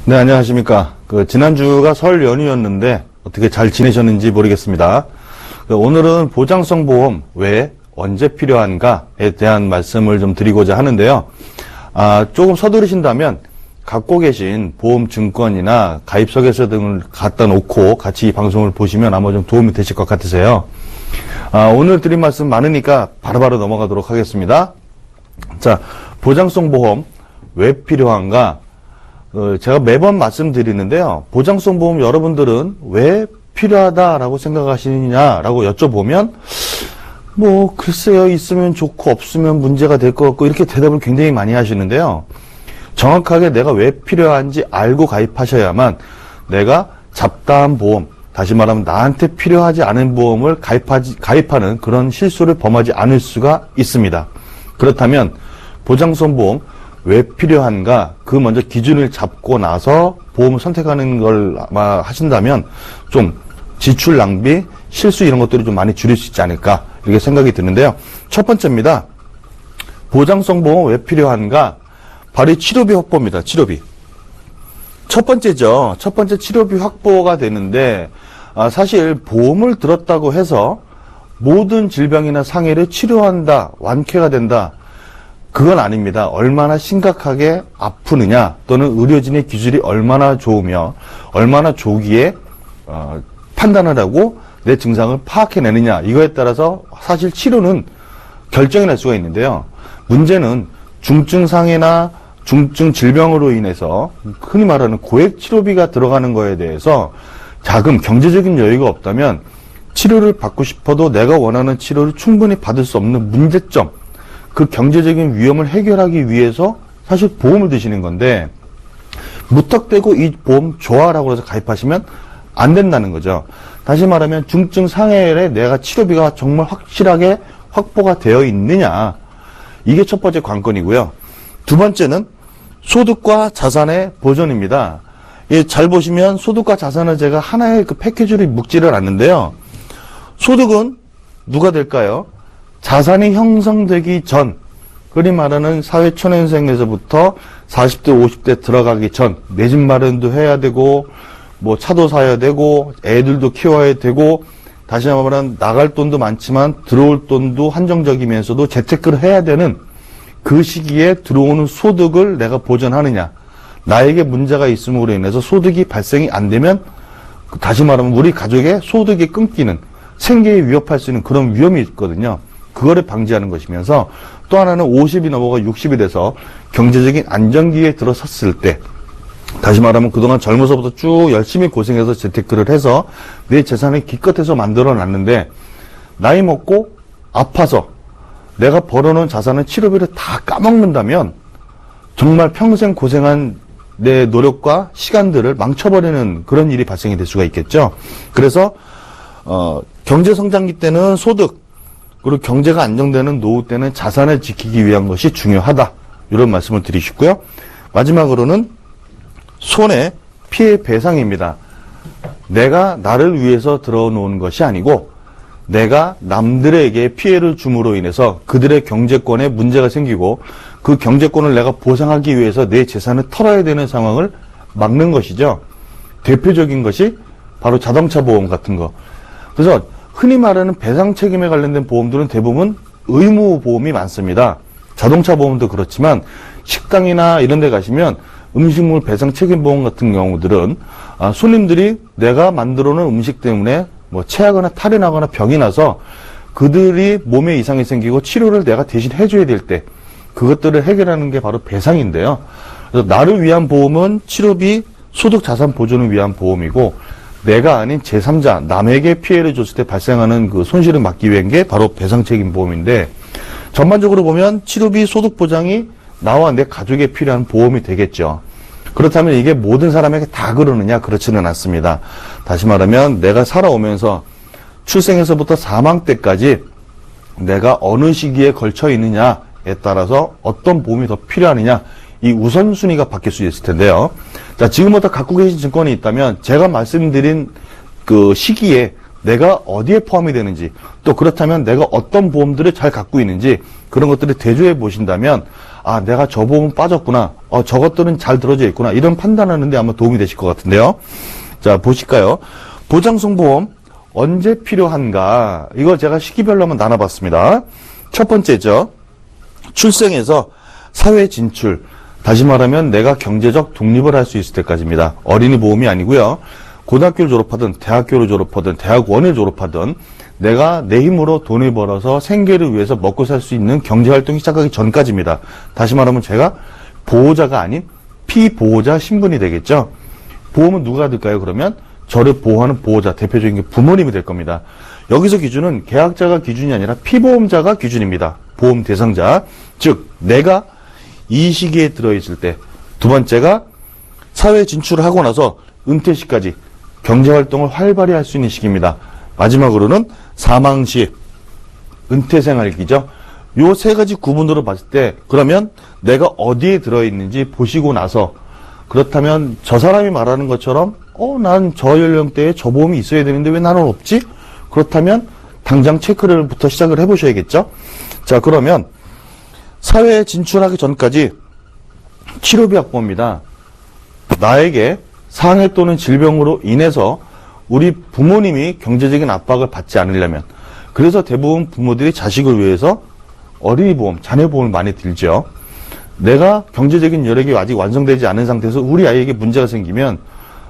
네, 안녕하십니까. 지난주가 설 연휴였는데 어떻게 잘 지내셨는지 모르겠습니다. 오늘은 보장성 보험 왜 언제 필요한가에 대한 말씀을 좀 드리고자 하는데요. 조금 서두르신다면 갖고 계신 보험 증권이나 가입서계서 등을 갖다 놓고 같이 이 방송을 보시면 아마 좀 도움이 되실 것 같으세요. 오늘 드린 말씀 많으니까 바로바로 넘어가도록 하겠습니다. 자, 보장성 보험 왜 필요한가? 제가 매번 말씀드리는데요. 보장성 보험 여러분들은 왜 필요하다라고 생각하시느냐라고 여쭤보면 글쎄요, 있으면 좋고 없으면 문제가 될 것 같고 이렇게 대답을 굉장히 많이 하시는데요. 정확하게 내가 왜 필요한지 알고 가입하셔야만 내가 잡다한 보험, 다시 말하면 나한테 필요하지 않은 보험을 가입하는 그런 실수를 범하지 않을 수가 있습니다. 그렇다면 보장성 보험 왜 필요한가? 그 먼저 기준을 잡고 나서 보험을 선택하는 걸 아마 하신다면 좀 지출 낭비, 실수 이런 것들을 좀 많이 줄일 수 있지 않을까 이렇게 생각이 드는데요. 첫 번째입니다. 보장성 보험 왜 필요한가? 바로 이 치료비 확보입니다. 치료비. 첫 번째죠. 첫 번째 치료비 확보가 되는데 사실 보험을 들었다고 해서 모든 질병이나 상해를 치료한다, 완쾌가 된다. 그건 아닙니다. 얼마나 심각하게 아프느냐 또는 의료진의 기술이 얼마나 좋으며 얼마나 조기에 판단을 하고 내 증상을 파악해내느냐 이거에 따라서 사실 치료는 결정이 날 수가 있는데요. 문제는 중증 상해나 중증 질병으로 인해서 흔히 말하는 고액 치료비가 들어가는 거에 대해서 자금, 경제적인 여유가 없다면 치료를 받고 싶어도 내가 원하는 치료를 충분히 받을 수 없는 문제점, 그 경제적인 위험을 해결하기 위해서 사실 보험을 드시는 건데 무턱대고 이 보험 좋아라고 해서 가입하시면 안 된다는 거죠. 다시 말하면 중증 상해에 내가 치료비가 정말 확실하게 확보가 되어 있느냐, 이게 첫 번째 관건이고요. 두 번째는 소득과 자산의 보존입니다. 잘 보시면 소득과 자산을 제가 하나의 그 패키지로 묶지를 않는데요. 소득은 누가 될까요? 자산이 형성되기 전, 흔히 말하는 사회 초년생에서부터 40대, 50대 들어가기 전, 내 집 마련도 해야 되고, 차도 사야 되고, 애들도 키워야 되고, 다시 말하면 나갈 돈도 많지만 들어올 돈도 한정적이면서도 재테크를 해야 되는 그 시기에 들어오는 소득을 내가 보전하느냐. 나에게 문제가 있음으로 인해서 소득이 발생이 안 되면, 다시 말하면 우리 가족의 소득이 끊기는, 생계에 위협할 수 있는 그런 위험이 있거든요. 그거를 방지하는 것이면서 또 하나는 50이 넘어가 60이 돼서 경제적인 안정기에 들어섰을 때, 다시 말하면 그동안 젊어서부터 쭉 열심히 고생해서 재테크를 해서 내 재산을 기껏해서 만들어 놨는데 나이 먹고 아파서 내가 벌어놓은 자산은 치료비를 다 까먹는다면 정말 평생 고생한 내 노력과 시간들을 망쳐버리는 그런 일이 발생이 될 수가 있겠죠. 그래서 경제성장기 때는 소득, 그리고 경제가 안정되는 노후 때는 자산을 지키기 위한 것이 중요하다. 이런 말씀을 드리시고요. 마지막으로는 손해, 피해 배상입니다. 내가 나를 위해서 들어놓은 것이 아니고 내가 남들에게 피해를 줌으로 인해서 그들의 경제권에 문제가 생기고 그 경제권을 내가 보상하기 위해서 내 재산을 털어야 되는 상황을 막는 것이죠. 대표적인 것이 바로 자동차 보험 같은 거. 그래서 흔히 말하는 배상 책임에 관련된 보험들은 대부분 의무 보험이 많습니다. 자동차 보험도 그렇지만 식당이나 이런 데 가시면 음식물 배상 책임 보험 같은 경우들은 손님들이 내가 만들어 놓은 음식 때문에 체하거나 탈이 나거나 병이 나서 그들이 몸에 이상이 생기고 치료를 내가 대신 해줘야 될 때 그것들을 해결하는 게 바로 배상인데요. 그래서 나를 위한 보험은 치료비, 소득 자산 보존을 위한 보험이고 내가 아닌 제3자, 남에게 피해를 줬을 때 발생하는 그 손실을 막기 위한 게 바로 배상 책임 보험인데 전반적으로 보면 치료비, 소득 보장이 나와 내 가족에 필요한 보험이 되겠죠. 그렇다면 이게 모든 사람에게 다 그러느냐? 그렇지는 않습니다. 다시 말하면 내가 살아오면서 출생에서부터 사망 때까지 내가 어느 시기에 걸쳐 있느냐에 따라서 어떤 보험이 더 필요하느냐, 이 우선순위가 바뀔 수 있을 텐데요. 자, 지금부터 갖고 계신 증권이 있다면 제가 말씀드린 그 시기에 내가 어디에 포함이 되는지, 또 그렇다면 내가 어떤 보험들을 잘 갖고 있는지 그런 것들을 대조해 보신다면 아, 내가 저 보험 빠졌구나. 저것들은 잘 들어져 있구나. 이런 판단하는데 아마 도움이 되실 것 같은데요. 자, 보실까요? 보장성 보험 언제 필요한가? 이거 제가 시기별로 한번 나눠봤습니다. 첫 번째죠. 출생에서 사회 진출. 다시 말하면 내가 경제적 독립을 할 수 있을 때까지입니다. 어린이 보험이 아니고요. 고등학교를 졸업하든 대학교를 졸업하든 대학원을 졸업하든 내가 내 힘으로 돈을 벌어서 생계를 위해서 먹고 살 수 있는 경제활동이 시작하기 전까지입니다. 다시 말하면 제가 보호자가 아닌 피보호자 신분이 되겠죠. 보험은 누가 될까요? 그러면 저를 보호하는 보호자, 대표적인 게 부모님이 될 겁니다. 여기서 기준은 계약자가 기준이 아니라 피보험자가 기준입니다. 보험 대상자. 즉 내가 이 시기에 들어있을 때, 두 번째가 사회 진출을 하고 나서 은퇴 시까지 경제활동을 활발히 할 수 있는 시기입니다. 마지막으로는 사망 시, 은퇴 생활기죠. 요 세 가지 구분으로 봤을 때 그러면 내가 어디에 들어있는지 보시고 나서 그렇다면 저 사람이 말하는 것처럼 난 저 연령대에 저 보험이 있어야 되는데 왜 나는 없지? 그렇다면 당장 체크를부터 시작을 해보셔야겠죠. 자, 그러면 사회에 진출하기 전까지 치료비 확보입니다. 나에게 상해 또는 질병으로 인해서 우리 부모님이 경제적인 압박을 받지 않으려면, 그래서 대부분 부모들이 자식을 위해서 어린이 보험, 자녀 보험을 많이 들죠. 내가 경제적인 여력이 아직 완성되지 않은 상태에서 우리 아이에게 문제가 생기면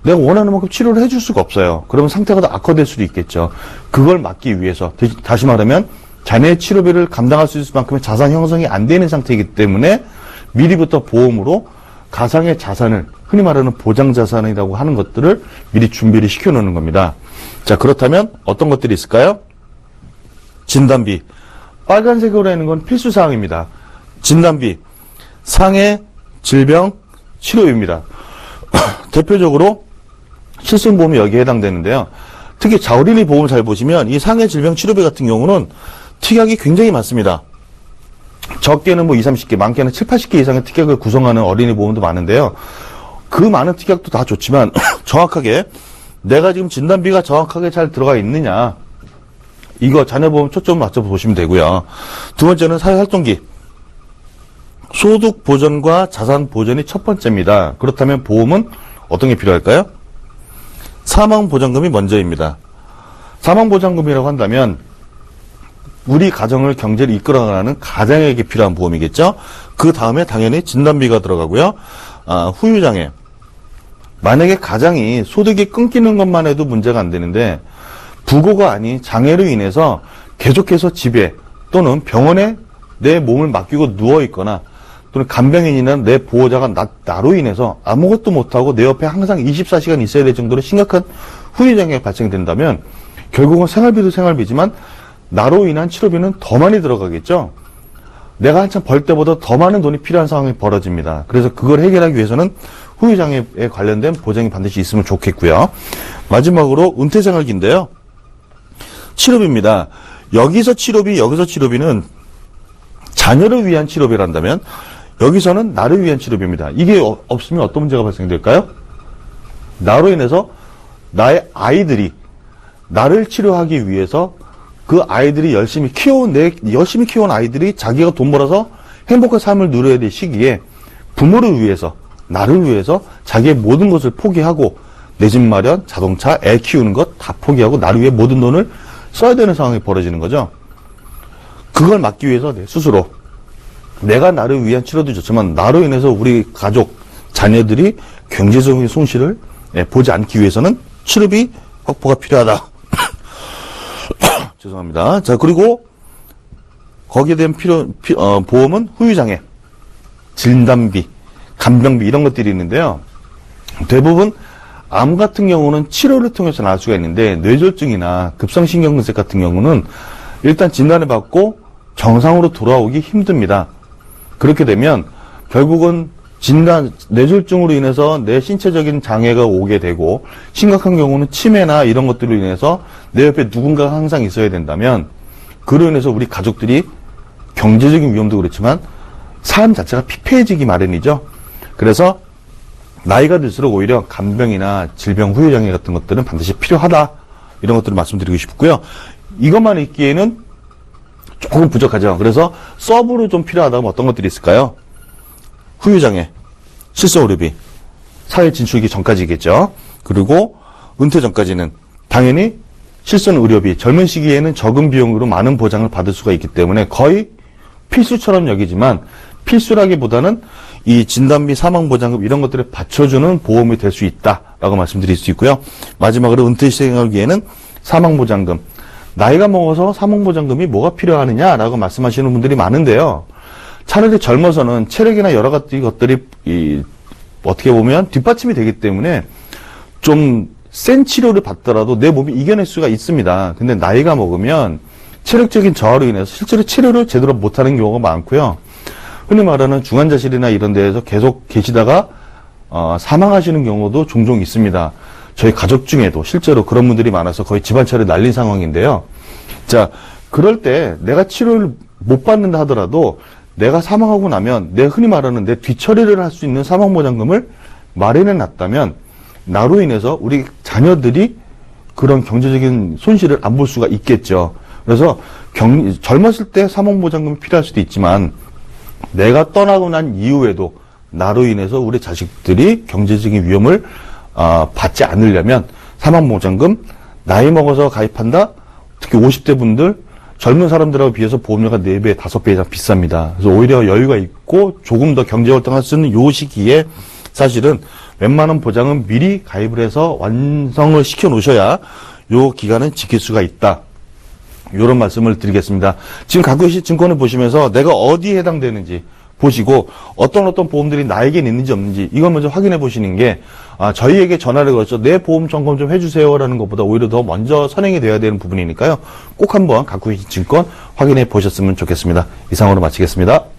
내가 원하는 만큼 치료를 해줄 수가 없어요. 그러면 상태가 더 악화될 수도 있겠죠. 그걸 막기 위해서, 다시 말하면 자녀의 치료비를 감당할 수 있을 만큼의 자산 형성이 안 되는 상태이기 때문에 미리부터 보험으로 가상의 자산을, 흔히 말하는 보장자산이라고 하는 것들을 미리 준비를 시켜놓는 겁니다. 자, 그렇다면 어떤 것들이 있을까요? 진단비. 빨간색으로 하는 건 필수사항입니다. 진단비, 상해, 질병, 치료비입니다. 대표적으로 실손보험이 여기에 해당되는데요. 특히 자어린이 보험 잘 보시면 이 상해, 질병, 치료비 같은 경우는 특약이 굉장히 많습니다. 적게는 뭐 20, 30개, 많게는 7, 80개 이상의 특약을 구성하는 어린이 보험도 많은데요. 그 많은 특약도 다 좋지만 정확하게 내가 지금 진단비가 정확하게 잘 들어가 있느냐, 이거 자녀보험 초점을 맞춰보시면 되고요. 두 번째는 사회활동기. 소득 보전과 자산 보전이 첫 번째입니다. 그렇다면 보험은 어떤 게 필요할까요? 사망보장금이 먼저입니다. 사망보장금이라고 한다면 우리 가정을, 경제를 이끌어가는 가장에게 필요한 보험이겠죠. 그 다음에 당연히 진단비가 들어가고요. 후유장애. 만약에 가장이 소득이 끊기는 것만 해도 문제가 안 되는데 부고가 아닌 장애로 인해서 계속해서 집에 또는 병원에 내 몸을 맡기고 누워있거나 또는 간병인이나 내 보호자가 나로 인해서 아무것도 못하고 내 옆에 항상 24시간 있어야 될 정도로 심각한 후유장애가 발생된다면 결국은 생활비도 생활비지만 나로 인한 치료비는 더 많이 들어가겠죠. 내가 한참 벌 때보다 더 많은 돈이 필요한 상황이 벌어집니다. 그래서 그걸 해결하기 위해서는 후유장애에 관련된 보장이 반드시 있으면 좋겠고요. 마지막으로 은퇴생활기인데요. 치료비입니다. 여기서 치료비는 자녀를 위한 치료비란다면 여기서는 나를 위한 치료비입니다. 이게 없으면 어떤 문제가 발생될까요? 나로 인해서 나의 아이들이 나를 치료하기 위해서 그 아이들이 열심히 키워온 아이들이 자기가 돈 벌어서 행복한 삶을 누려야 될 시기에 부모를 위해서, 나를 위해서 자기의 모든 것을 포기하고 내 집 마련, 자동차, 애 키우는 것 다 포기하고 나를 위해 모든 돈을 써야 되는 상황이 벌어지는 거죠. 그걸 막기 위해서 내 스스로, 내가 나를 위한 치료도 좋지만 나로 인해서 우리 가족, 자녀들이 경제적인 손실을 보지 않기 위해서는 치료비 확보가 필요하다. 죄송합니다. 자, 그리고 거기에 대한 보험은 후유장애, 진단비, 간병비 이런 것들이 있는데요. 대부분 암 같은 경우는 치료를 통해서 나을 수가 있는데 뇌졸중이나 급성신경근색 같은 경우는 일단 진단을 받고 정상으로 돌아오기 힘듭니다. 그렇게 되면 결국은 뇌졸중으로 인해서 내 신체적인 장애가 오게 되고 심각한 경우는 치매나 이런 것들로 인해서 내 옆에 누군가가 항상 있어야 된다면 그로 인해서 우리 가족들이 경제적인 위험도 그렇지만 삶 자체가 피폐해지기 마련이죠. 그래서 나이가 들수록 오히려 간병이나 질병 후유장애 같은 것들은 반드시 필요하다. 이런 것들을 말씀드리고 싶고요. 이것만 있기에는 조금 부족하죠. 그래서 서브로 좀 필요하다면 어떤 것들이 있을까요? 후유장애, 실손의료비, 사회 진출기 전까지겠죠. 그리고 은퇴 전까지는 당연히 실손의료비, 젊은 시기에는 적은 비용으로 많은 보장을 받을 수가 있기 때문에 거의 필수처럼 여기지만 필수라기보다는 이 진단비, 사망보장금 이런 것들을 받쳐주는 보험이 될 수 있다라고 말씀드릴 수 있고요. 마지막으로 은퇴 생활기에는 사망보장금, 나이가 먹어서 사망보장금이 뭐가 필요하느냐라고 말씀하시는 분들이 많은데요. 차라리 젊어서는 체력이나 여러 가지 것들이 어떻게 보면 뒷받침이 되기 때문에 좀 센 치료를 받더라도 내 몸이 이겨낼 수가 있습니다. 근데 나이가 먹으면 체력적인 저하로 인해서 실제로 치료를 제대로 못하는 경우가 많고요. 흔히 말하는 중환자실이나 이런 데에서 계속 계시다가 사망하시는 경우도 종종 있습니다. 저희 가족 중에도 실제로 그런 분들이 많아서 거의 집안차를 날린 상황인데요. 자, 그럴 때 내가 치료를 못 받는다 하더라도 내가 사망하고 나면 내 흔히 말하는 내 뒤처리를 할 수 있는 사망보장금을 마련해 놨다면 나로 인해서 우리 자녀들이 그런 경제적인 손실을 안 볼 수가 있겠죠. 그래서 젊었을 때 사망보장금이 필요할 수도 있지만 내가 떠나고 난 이후에도 나로 인해서 우리 자식들이 경제적인 위험을 받지 않으려면 사망보장금 나이 먹어서 가입한다. 특히 50대 분들 젊은 사람들하고 비해서 보험료가 4배, 5배 이상 비쌉니다. 그래서 오히려 여유가 있고 조금 더 경제활동할 수 있는 요 시기에 사실은 웬만한 보장은 미리 가입을 해서 완성을 시켜 놓으셔야 요 기간은 지킬 수가 있다. 이런 말씀을 드리겠습니다. 지금 갖고 계신 증권을 보시면서 내가 어디에 해당되는지 보시고 어떤 보험들이 나에겐 있는지 없는지 이걸 먼저 확인해 보시는 게 저희에게 전화를 걸어서 내 보험 점검 좀 해주세요라는 것보다 오히려 더 먼저 선행이 돼야 되는 부분이니까요. 꼭 한번 갖고 계신 증권 확인해 보셨으면 좋겠습니다. 이상으로 마치겠습니다.